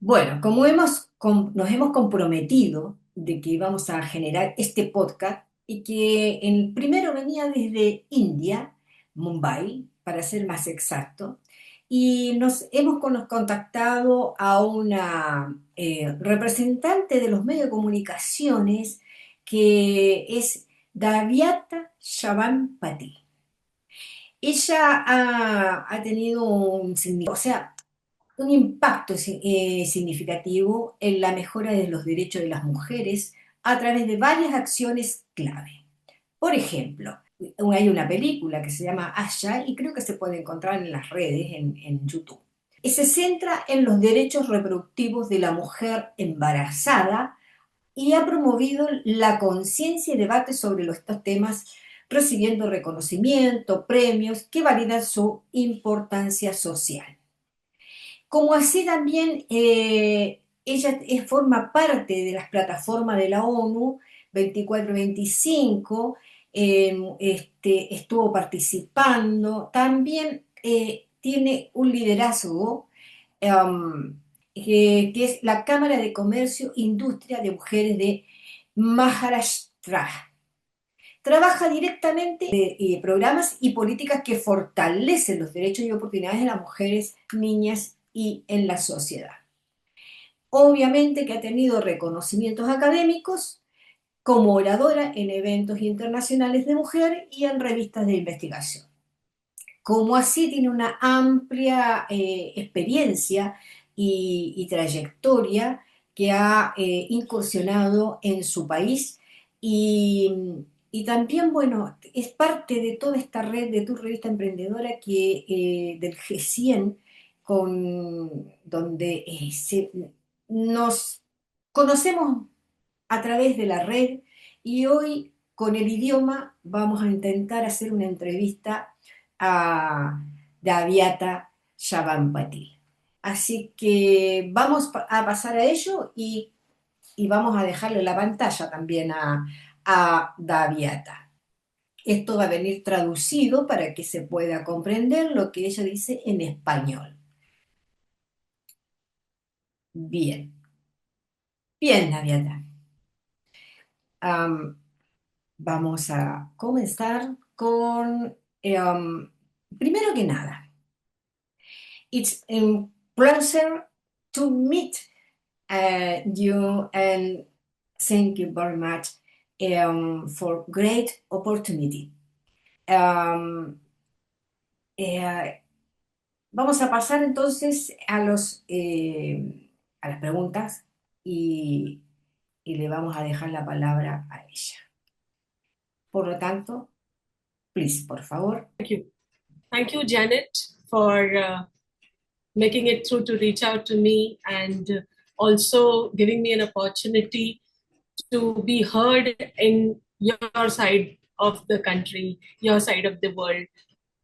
Bueno, nos hemos comprometido de que vamos a generar este podcast y que el primero venía desde India, Mumbai, para ser más exacto, y nos hemos contactado a una representante de los medios de comunicaciones que es Daviata Shaban Patil. Ella ha tenido o sea, un impacto significativo en la mejora de los derechos de las mujeres a través de varias acciones clave. Por ejemplo, hay una película que se llama Asha y creo que se puede encontrar en las redes, en YouTube. Y se centra en los derechos reproductivos de la mujer embarazada y ha promovido la conciencia y debate sobre estos temas, recibiendo reconocimiento, premios que validan su importancia social. Como así también ella forma parte de las plataformas de la ONU 24-25, estuvo participando, también tiene un liderazgo que es la Cámara de Comercio e Industria de Mujeres de Maharashtra. Trabaja directamente en programas y políticas que fortalecen los derechos y oportunidades de las mujeres, niñas y en la sociedad. Obviamente que ha tenido reconocimientos académicos como oradora en eventos internacionales de mujer y en revistas de investigación. Como así tiene una amplia experiencia y trayectoria que ha incursionado en su país y también, bueno, es parte de toda esta red de tu revista emprendedora del G100, donde nos conocemos a través de la red y hoy con el idioma vamos a intentar hacer una entrevista a Daviata Shaban. Así que vamos a pasar a ello y vamos a dejarle la pantalla también a Daviata. Esto va a venir traducido para que se pueda comprender lo que ella dice en español. Bien, bien, Daviata. Am, Vamos a comenzar con, primero que nada, it's a pleasure to meet you and thank you very much for great opportunity. Um, eh, Vamos a pasar entonces a las preguntas y, y le vamos a dejar la palabra a ella. Por lo tanto, please, por favor. Thank you. Thank you, Janet, for making it through to reach out to me and also giving me an opportunity to be heard in your side of the country, your side of the world.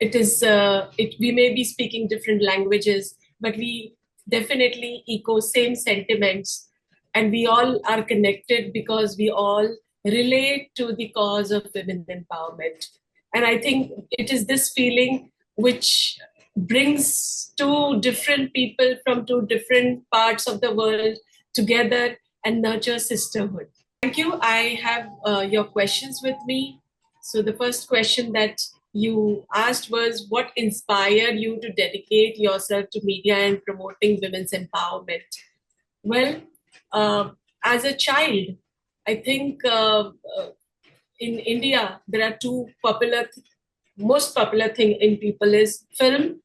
We may be speaking different languages, but we definitely echo same sentiments, and we all are connected because we all relate to the cause of women empowerment. And I think it is this feeling which brings two different people from two different parts of the world together and nurture sisterhood. Thank you. I have your questions with me. So the first question that you asked was, what inspired you to dedicate yourself to media and promoting women's empowerment? Well, as a child, I think in India, there are most popular thing in people is film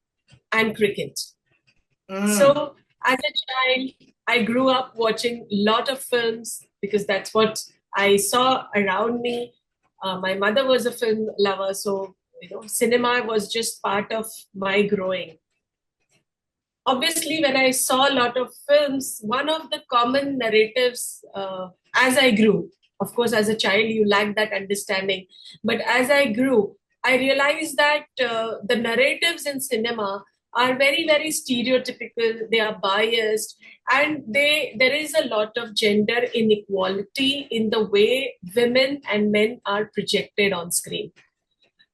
and cricket. So as a child, I grew up watching a lot of films because that's what I saw around me. My mother was a film lover, so cinema was just part of my growing. Obviously, when I saw a lot of films, one of the common narratives as I grew, of course, as a child, you lack that understanding. But as I grew, I realized that the narratives in cinema are very, very stereotypical. They are biased, and there is a lot of gender inequality in the way women and men are projected on screen.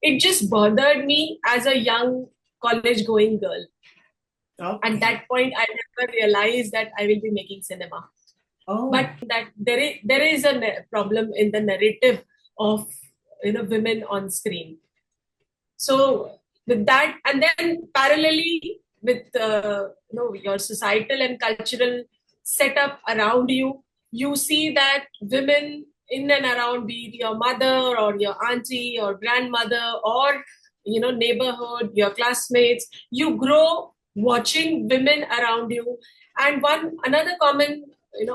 It just bothered me as a young college-going girl. Okay. And that point, I never realized that I will be making cinema. Oh. But that there is a problem in the narrative of women on screen. So with that, and then parallelly with your societal and cultural setup around you, you see that women in and around, be it your mother or your auntie or grandmother or neighborhood, your classmates, you grow watching women around you. And one another common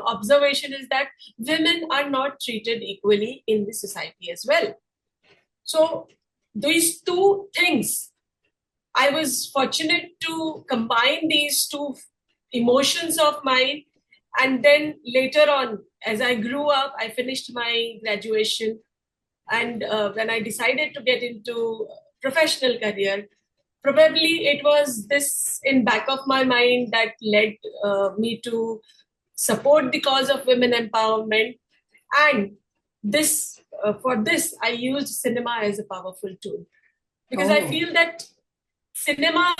observation is that women are not treated equally in the society as well. So these two things, I was fortunate to combine these two emotions of mine. And then later on, as I grew up, I finished my graduation. And when I decided to get into professional career, probably it was this in back of my mind that led me to support the cause of women empowerment. And this for this, I used cinema as a powerful tool, because I feel that cinema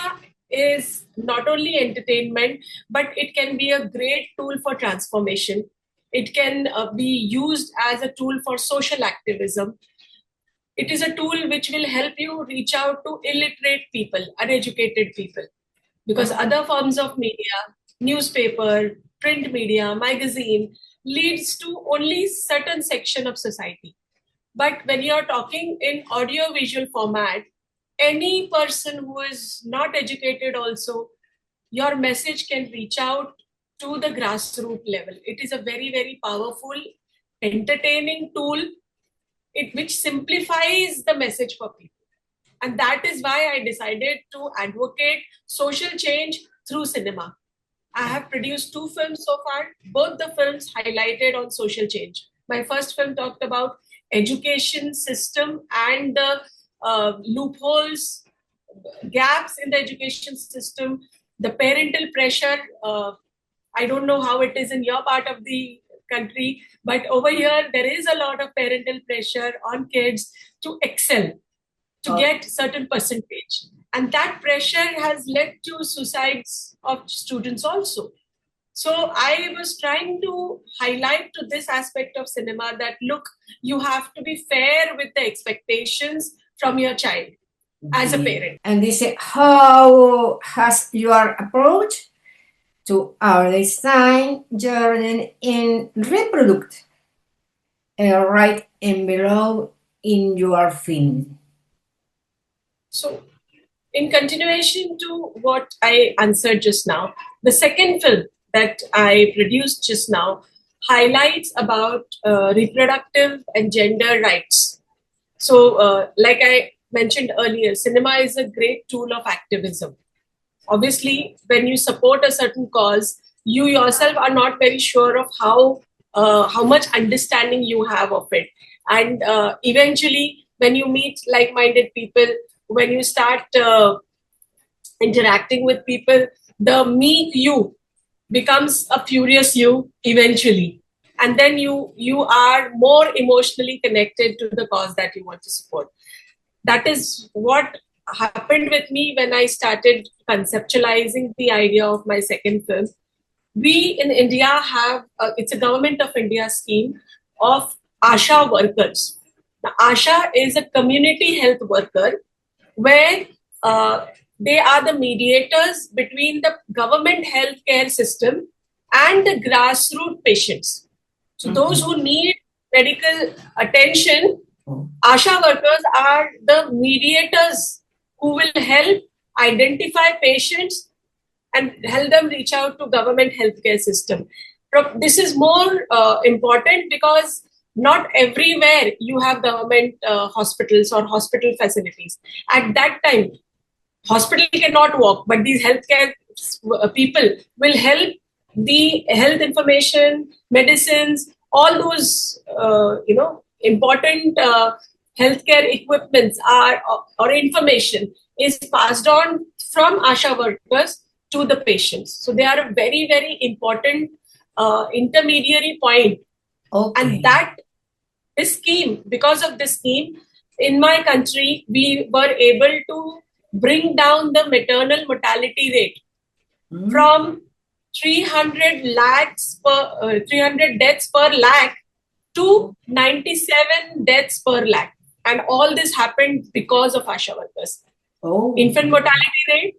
is not only entertainment, but it can be a great tool for transformation. It can be used as a tool for social activism. It is a tool which will help you reach out to illiterate people, uneducated people, because other forms of media, newspaper, print media, magazine, leads to only certain section of society. But when you're talking in audio visual format, any person who is not educated also, your message can reach out to the grassroots level. It is a very, very powerful, entertaining tool, which simplifies the message for people. And that is why I decided to advocate social change through cinema. I have produced 2 films so far. Both the films highlighted on social change. My first film talked about education system and the loopholes, gaps in the education system, the parental pressure. I don't know how it is in your part of the country, but over here there is a lot of parental pressure on kids to excel, to get certain percentage. And that pressure has led to suicides of students also. So I was trying to highlight to this aspect of cinema that, look, you have to be fair with the expectations from your child as a parent. And they say, how has your approach to our design journey in reproduct right and below in your film? So in continuation to what I answered just now, the second film that I produced just now highlights about reproductive and gender rights. So like I mentioned earlier, cinema is a great tool of activism. Obviously, when you support a certain cause, you yourself are not very sure of how much understanding you have of it. And eventually, when you meet like-minded people, when you start interacting with people, the meek you becomes a furious you eventually. And then you are more emotionally connected to the cause that you want to support. That is what happened with me when I started conceptualizing the idea of my second film. We in India have, it's a government of India scheme of ASHA workers. Now, ASHA is a community health worker where they are the mediators between the government healthcare system and the grassroots patients. So those who need medical attention, ASHA workers are the mediators who will help identify patients and help them reach out to government healthcare system. This is more important because not everywhere you have government hospitals or hospital facilities. At that time, hospital cannot walk, but these healthcare people will help the health information, medicines, all those important healthcare equipments are or information is passed on from ASHA workers to the patients. So they are a very, very important intermediary point. And that this scheme, because of this scheme, in my country, we were able to bring down the maternal mortality rate from 300 lakhs per 300 deaths per lakh to 97 deaths per lakh. And all this happened because of ASHA workers. Infant mortality rate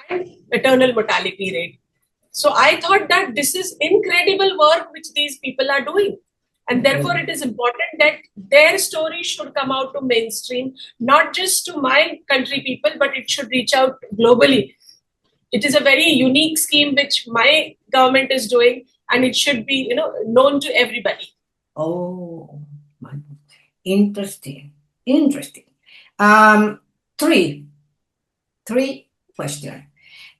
and maternal mortality rate. So I thought that this is incredible work which these people are doing. And therefore, it is important that their story should come out to mainstream, not just to my country people, but it should reach out globally. It is a very unique scheme which my government is doing, and it should be, known to everybody. Oh, interesting. Three questions.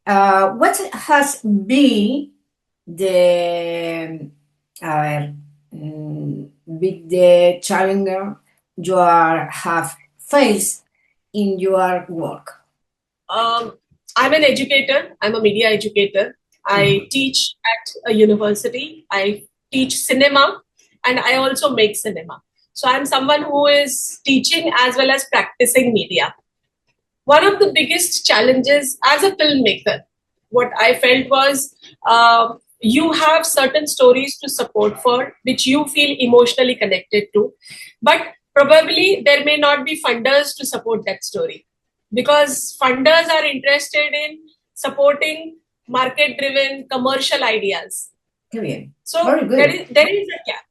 What has been the big challenge you have faced in your work? I'm an educator. I'm a media educator. I teach at a university. I teach cinema, and I also make cinema. So I'm someone who is teaching as well as practicing media. One of the biggest challenges as a filmmaker, what I felt was you have certain stories to support for, which you feel emotionally connected to, but probably there may not be funders to support that story, because funders are interested in supporting market-driven commercial ideas. Very So good. there is a gap.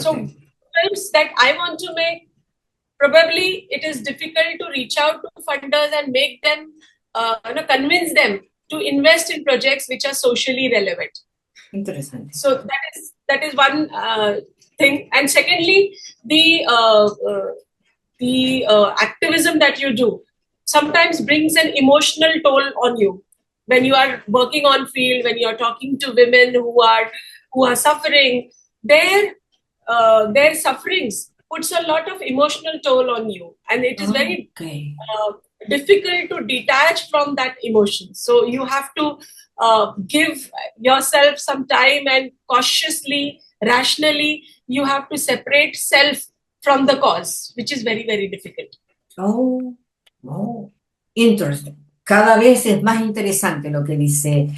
So films that I want to make, probably it is difficult to reach out to funders and make them, convince them to invest in projects which are socially relevant. Interesting. So that is one thing. And secondly, the activism that you do sometimes brings an emotional toll on you when you are working on field, when you are talking to women who are suffering. Their sufferings puts a lot of emotional toll on you, and it is very difficult to detach from that emotion. So you have to give yourself some time, and cautiously, rationally, you have to separate self from the cause, which is very, very difficult. Oh, interesting. Cada vez es más interesante lo que dice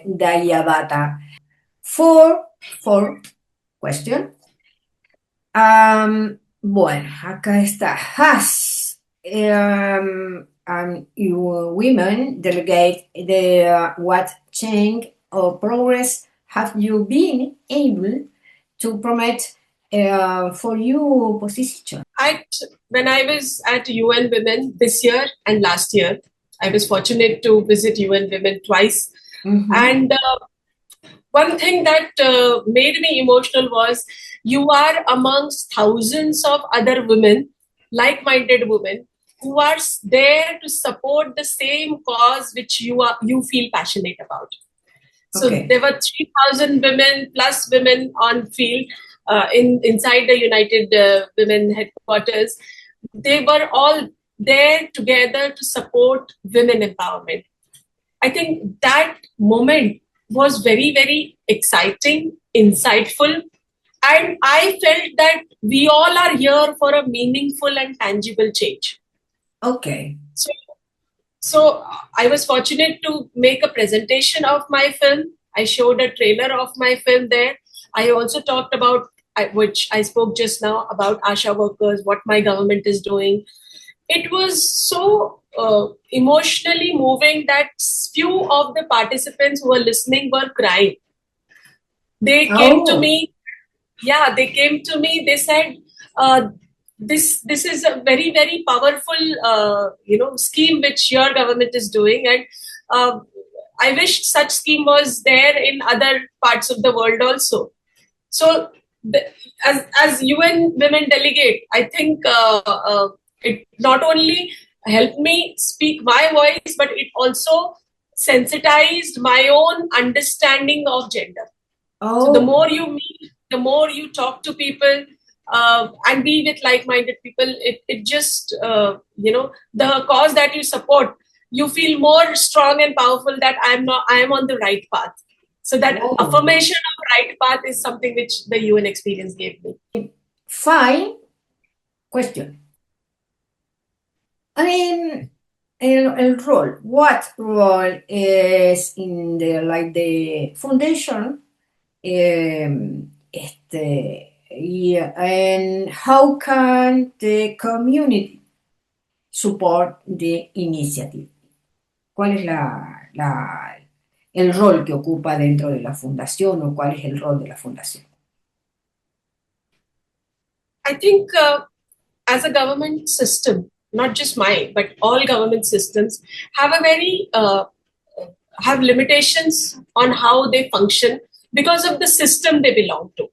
Dayabata. Four question. Bueno, acá está. Has you women delegate what change or progress have you been able to promote for your position? When I was at UN Women this year and last year, I was fortunate to visit UN Women twice. And one thing that made me emotional was you are amongst thousands of other women, like-minded women, who are there to support the same cause which you feel passionate about. So there were 3,000 women plus women on field inside the United Women headquarters. They were all there together to support women empowerment. I think that moment was very, very exciting, insightful, and I felt that we all are here for a meaningful and tangible change. Okay. So I was fortunate to make a presentation of my film. I showed a trailer of my film there. I also talked about, which I spoke just now, about ASHA workers, what my government is doing. It was so emotionally moving that few of the participants who were listening were crying. They came to me. Yeah, they came to me. They said, this is a very, very powerful scheme which your government is doing, and I wish such scheme was there in other parts of the world also. So as UN Women delegate, I think it not only helped me speak my voice, but it also sensitized my own understanding of gender. So the more you meet, the more you talk to people, and be with like-minded people, it just, the cause that you support, you feel more strong and powerful that I am on the right path. So that affirmation of right path is something which the UN experience gave me. Fine question. I mean, el rol. What role is in the foundation? Yeah, and how can the community support the initiative? ¿Cuál es el rol que ocupa dentro de la fundación o cuál es el rol de la fundación? I think as a government system, not just mine, but all government systems have a very have limitations on how they function because of the system they belong to.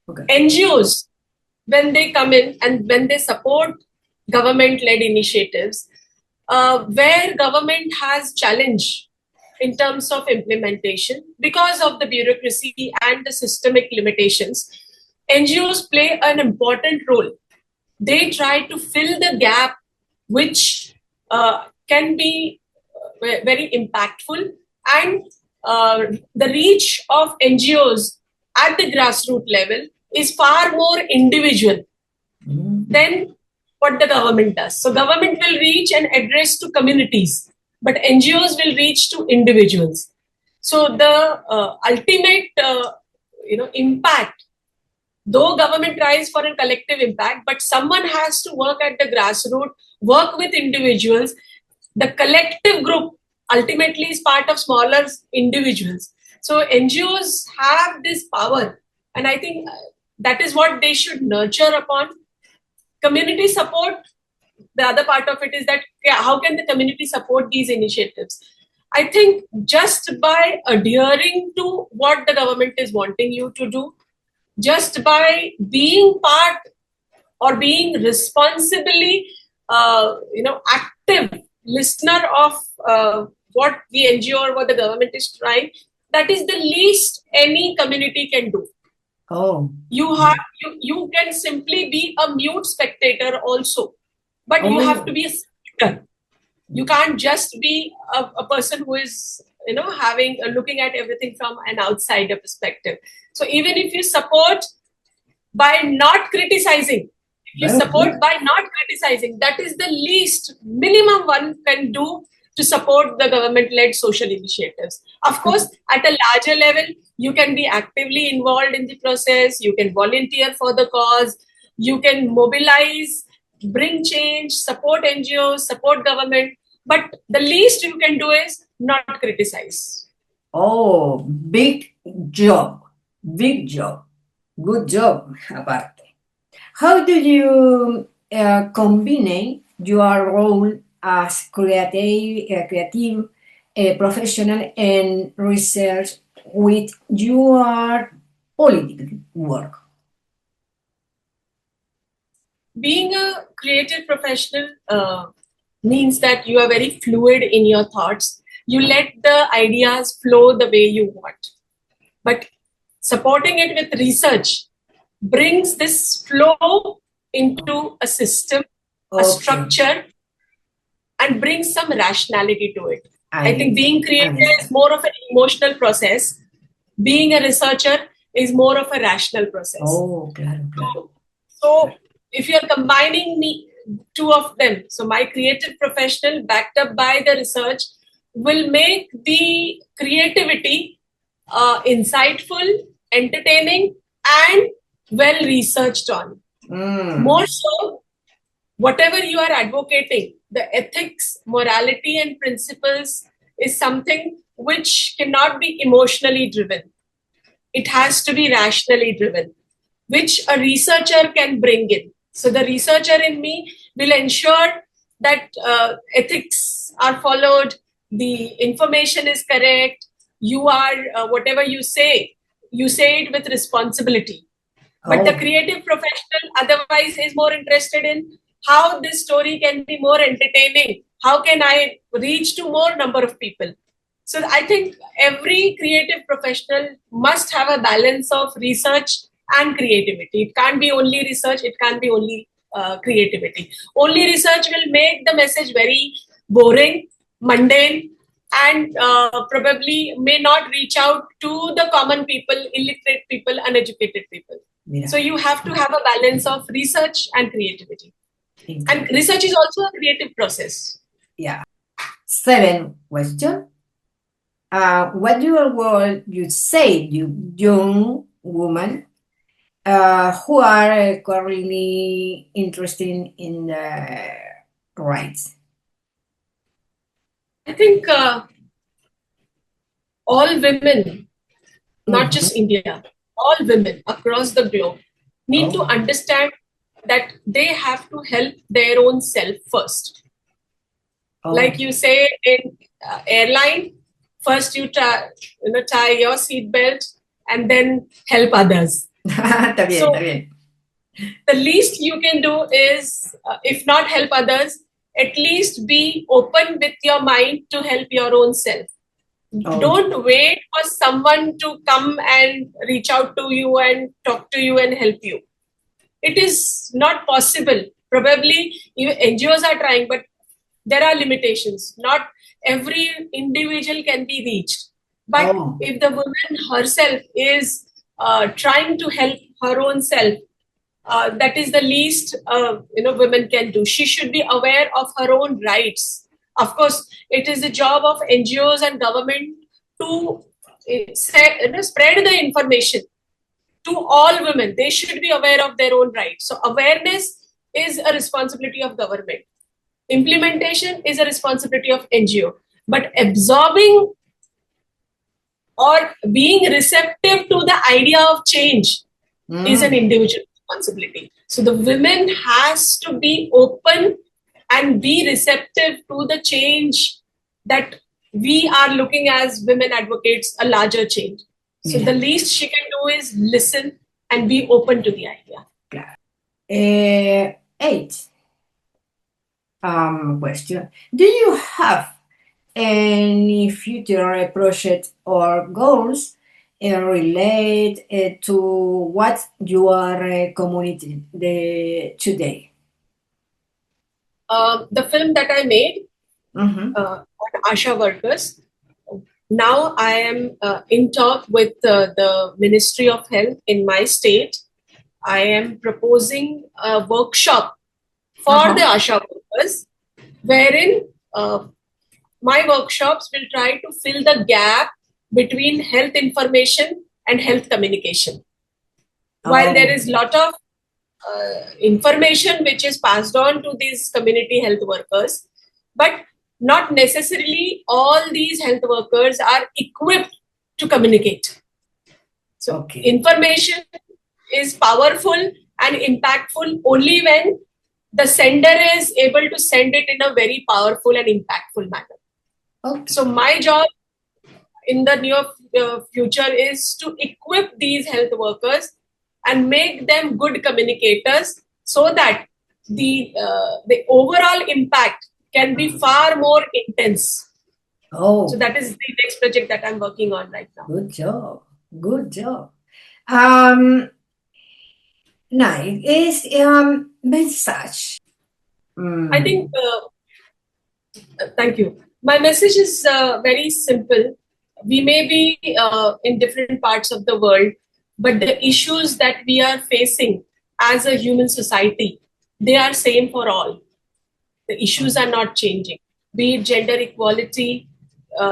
Okay. NGOs, when they come in and when they support government-led initiatives, where government has challenge in terms of implementation because of the bureaucracy and the systemic limitations, NGOs play an important role. They try to fill the gap, which can be very impactful, and the reach of NGOs at the grassroots level is far more individual than what the government does. So government will reach and address to communities, but NGOs will reach to individuals. So the ultimate impact, though government tries for a collective impact, but someone has to work at the grassroots, work with individuals. The collective group ultimately is part of smaller individuals. So NGOs have this power, and I think that is what they should nurture upon. Community support, the other part of it is that how can the community support these initiatives? I think just by adhering to what the government is wanting you to do, just by being part or being responsibly active listener of what the NGO or what the government is trying, that is the least any community can do. Oh. You can simply be a mute spectator also, but you have to be a speaker. You can't just be a person who is looking at everything from an outsider perspective. So even if you support by not criticizing, that is the least minimum one can do to support the government-led social initiatives. Of course, at a larger level, you can be actively involved in the process, you can volunteer for the cause, you can mobilize, bring change, support NGOs, support government, but the least you can do is not criticize. Oh, big job. Good job, aparte. How do you combine your role as creative professional and research with your political work? Being a creative professional means that you are very fluid in your thoughts. You let the ideas flow the way you want. But supporting it with research brings this flow into a system, a structure, and brings some rationality to it. I think being creative is more of an emotional process. Being a researcher is more of a rational process. Oh, claro. So if you're combining two of them, so my creative professional backed up by the research will make the creativity insightful, entertaining, and well researched on. More so, whatever you are advocating, the ethics, morality, and principles is something which cannot be emotionally driven. It has to be rationally driven, which a researcher can bring in. So the researcher in me will ensure that ethics are followed, the information is correct, you are, whatever you say it with responsibility. But the creative professional otherwise is more interested in how this story can be more entertaining. How can I reach to more number of people? So I think every creative professional must have a balance of research and creativity. It can't be only research, it can't be only creativity. Only research will make the message very boring, mundane, and probably may not reach out to the common people, illiterate people, uneducated people. Yeah. So you have to have a balance of research and creativity. And research is also a creative process. Yeah. seventh question. What would you say, you young woman, who are currently interested in rights? I think all women, not Mhm. just India, all women across the globe need to Oh, understand that they have to help their own self first. oh, Like you say in airline, first tie your seatbelt and then help others. está bien, está So bien. the least you can do is, if not help others, at least be open with your mind to help your own self. Oh, Don't wait for someone to come and reach out to you and talk to you and help you. It is not possible. Probably even NGOs are trying, but there are limitations. Not every individual can be reached. But oh, if the woman herself is trying to help her own self, that is the least women can do. She should be aware of her own rights. Of course, it is the job of NGOs and government to spread the information to all women. They should be aware of their own rights. So awareness is a responsibility of government. Implementation is a responsibility of NGO. But absorbing or being receptive to the idea of change is an mm, individual responsibility. So the women has to be open and be receptive to the change that we are looking as women advocates, a larger change. So the yeah, least she can do is listen and be open to the idea. claro. Eight question. Do you have any future project or goals relate to what you are community today? The film that I made Mm-hmm. on ASHA workers, now I am in talk with the Ministry of Health in my state. I am proposing a workshop for the Uh-huh. ASHA workers, wherein my workshops will try to fill the gap between health information and health communication. While there Oh, is a lot of information which is passed on to these community health workers, but not necessarily all these health workers are equipped to communicate. So, okay. information is powerful and impactful only when the sender is able to send it in a very powerful and impactful manner. Okay. So, my job in the near future is to equip these health workers and make them good communicators so that the overall impact can be far more intense. So Oh, that is the next project that I'm working on right now. good job. Good job. Um, Nice. Is message. I think, Mm. thank you. My message is very simple. We may be in different parts of the world, but the issues that we are facing as a human society, they are same for all. The issues are not changing. Be it gender equality,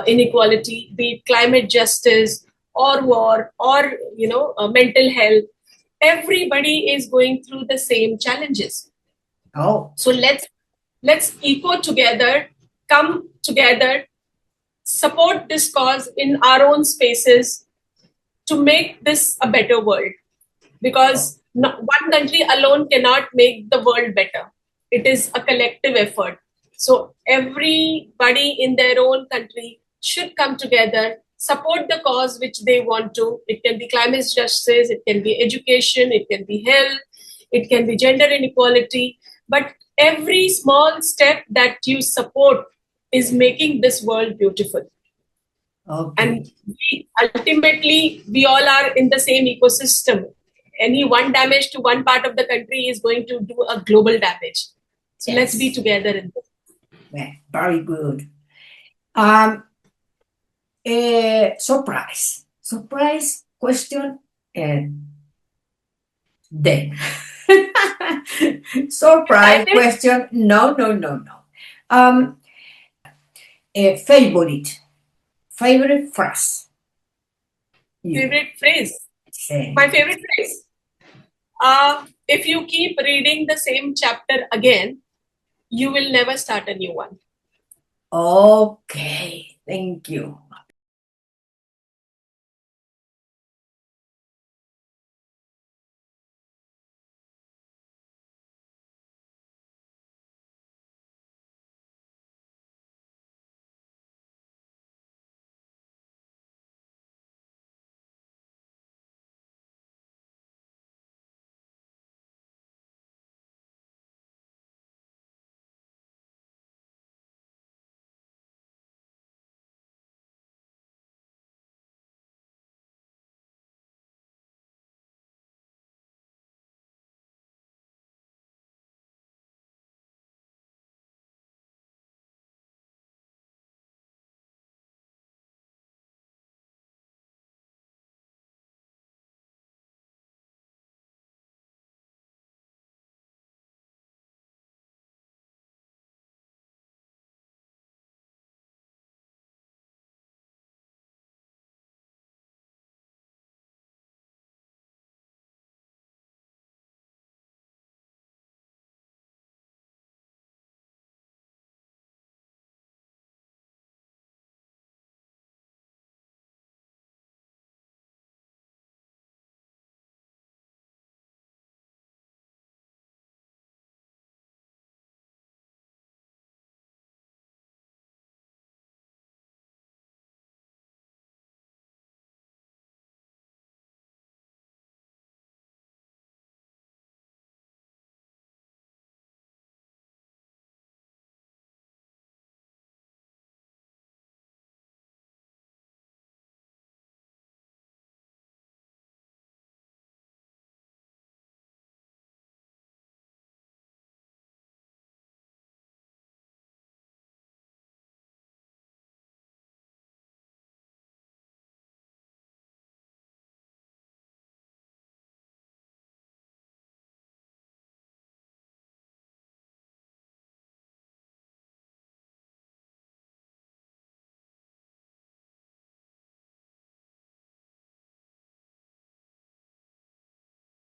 inequality, be it climate justice or war or mental health. Everybody is going through the same challenges. Oh, So let's eco together, come together, support this cause in our own spaces to make this a better world. oh, Because one country alone cannot make the world better. It is a collective effort. So everybody in their own country should come together, support the cause which they want to. It can be climate justice, it can be education, it can be health, it can be gender inequality. But every small step that you support is making this world beautiful. okay. And ultimately, we all are in the same ecosystem. Any one damage to one part of the country is going to do a global damage. So let's be Yes. together in this. Yeah, very good. Surprise. Surprise question and then. Surprise Excited? question. No, no, no, no. Um, favorite phrase. You. Favorite phrase. Sí. My favorite phrase. If you keep reading the same chapter again, you will never start a new one. Okay, thank you.